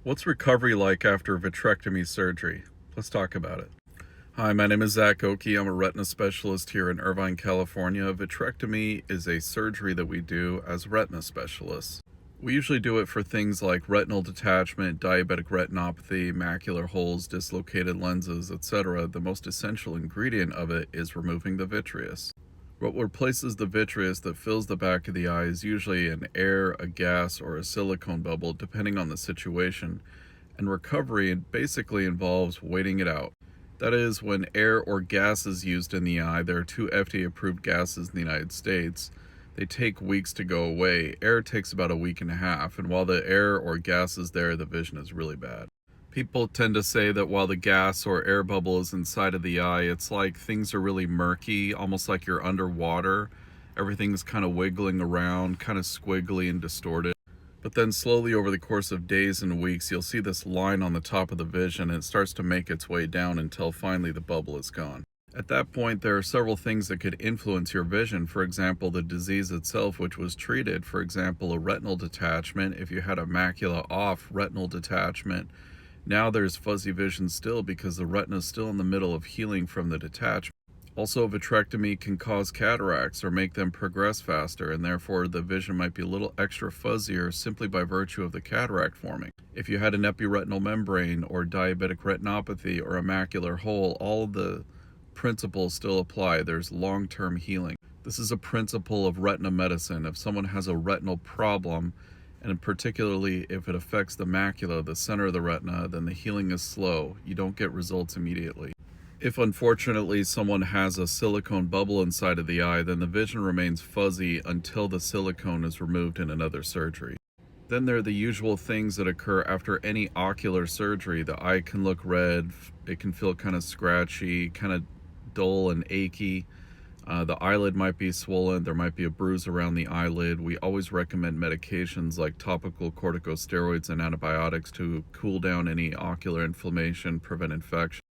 What's recovery like after vitrectomy surgery? Let's talk about it. Hi, my name is Zach Oki. I'm a retina specialist here in Irvine, California. Vitrectomy is a surgery that we do as retina specialists. We usually do it for things like retinal detachment, diabetic retinopathy, macular holes, dislocated lenses, etc. The most essential ingredient of it is removing the vitreous. What replaces the vitreous that fills the back of the eye is usually an air, a gas, or a silicone bubble, depending on the situation. And recovery basically involves waiting it out. That is, when air or gas is used in the eye, there are two FDA-approved gases in the United States. They take weeks to go away. Air takes about a week and a half, and while the air or gas is there, the vision is really bad. People tend to say that while the gas or air bubble is inside of the eye, it's like things are really murky, almost like you're underwater. Everything's kind of wiggling around, kind of squiggly and distorted. But then slowly over the course of days and weeks, you'll see this line on the top of the vision, and it starts to make its way down until finally the bubble is gone. At that point, there are several things that could influence your vision. For example, the disease itself, which was treated. For example, a retinal detachment. If you had a macula off retinal detachment, now there's fuzzy vision still because the retina is still in the middle of healing from the detachment. Also, vitrectomy can cause cataracts or make them progress faster, and therefore the vision might be a little extra fuzzier simply by virtue of the cataract forming. If you had an epiretinal membrane or diabetic retinopathy or a macular hole, all of the principles still apply. There's long-term healing. This is a principle of retina medicine. If someone has a retinal problem, and particularly if it affects the macula, the center of the retina, then the healing is slow. You don't get results immediately. If unfortunately someone has a silicone bubble inside of the eye, then the vision remains fuzzy until the silicone is removed in another surgery. Then there are the usual things that occur after any ocular surgery. The eye can look red, it can feel kind of scratchy, kind of dull and achy. The eyelid might be swollen, there might be a bruise around the eyelid. We always recommend medications like topical corticosteroids and antibiotics to cool down any ocular inflammation, prevent infection.